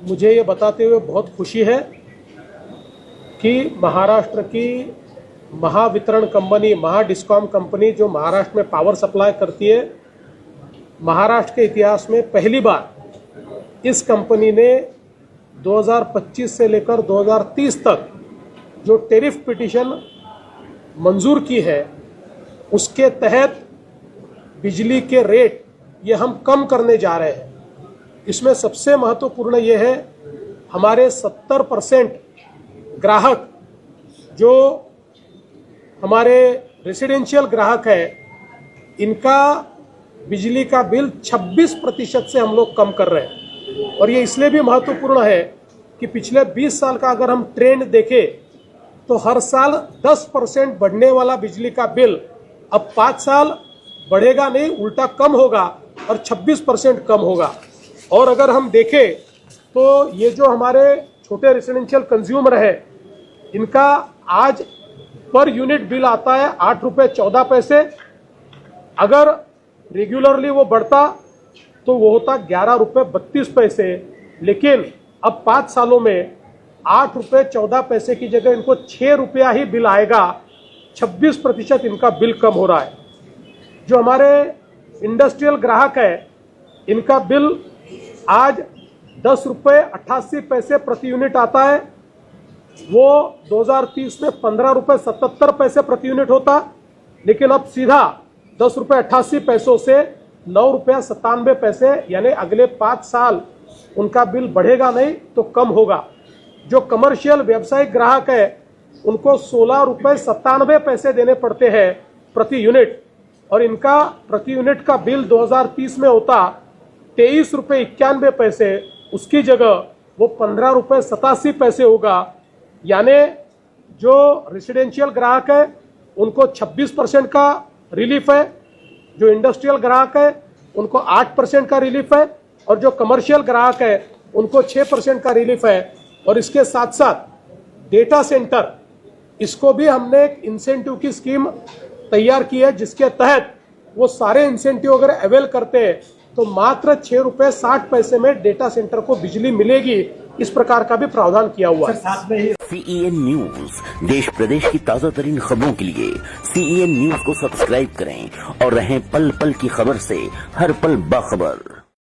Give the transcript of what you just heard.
मुझे ये बताते हुए बहुत खुशी है कि महाराष्ट्र की महावितरण कंपनी, महाडिस्कॉम कंपनी जो महाराष्ट्र में पावर सप्लाई करती है, महाराष्ट्र के इतिहास में पहली बार इस कंपनी ने 2025 से लेकर 2030 तक जो टेरिफ पिटीशन मंजूर की है, उसके तहत बिजली के रेट ये हम कम करने जा रहे हैं। इसमें सबसे महत्वपूर्ण ये है, हमारे 70% ग्राहक जो हमारे रेसिडेंशियल ग्राहक है, इनका बिजली का बिल 26% से हम लोग कम कर रहे हैं। और ये इसलिए भी महत्वपूर्ण है कि पिछले 20 साल का अगर हम ट्रेंड देखें तो हर साल 10% बढ़ने वाला बिजली का बिल अब 5 साल बढ़ेगा नहीं, उल्टा कम होगा और 26% कम होगा। और अगर हम देखें तो ये जो हमारे छोटे रेसिडेंशियल कंज्यूमर है, इनका आज पर यूनिट बिल आता है 8 रुपये 14 पैसे। अगर रेगुलरली वो बढ़ता तो वो होता 11 रुपये 32 पैसे। लेकिन अब 5 सालों में 8 रुपये 14 पैसे की जगह इनको 6 रुपया ही बिल आएगा। 26% इनका बिल कम हो रहा है। जो हमारे इंडस्ट्रियल ग्राहक है, इनका बिल आज 10 रुपये 88 पैसे प्रति यूनिट आता है। वो 2030 में 15 रुपये 77 पैसे प्रति यूनिट होता, लेकिन अब सीधा 10 रुपये 88 पैसों से 9 रुपये 97 पैसे, यानी अगले 5 साल उनका बिल बढ़ेगा नहीं तो कम होगा। जो कमर्शियल व्यावसायिक ग्राहक है, उनको 16 रुपये 97 पैसे देने पड़ते हैं प्रति यूनिट, और इनका प्रति यूनिट का बिल 2030 में होता 23 रुपये 91 पैसे। उसकी जगह वो 15 रुपये 87 पैसे होगा। यानी जो रेसिडेंशियल ग्राहक है उनको 26% का रिलीफ है, जो इंडस्ट्रियल ग्राहक है उनको 8% का रिलीफ है, और जो कमर्शियल ग्राहक है उनको 6% का रिलीफ है। और इसके साथ साथ डेटा सेंटर, इसको भी हमने एक इंसेंटिव की स्कीम तैयार की है, जिसके तहत वो सारे इंसेंटिव अगर अवेल करते हैं तो मात्र 6 रुपये 60 पैसे में डेटा सेंटर को बिजली मिलेगी। इस प्रकार का भी प्रावधान किया हुआ है। CEN न्यूज, देश प्रदेश की ताजा तरीन खबरों के लिए CEN न्यूज को सब्सक्राइब करें और रहें पल पल की खबर से हर पल बाखबर।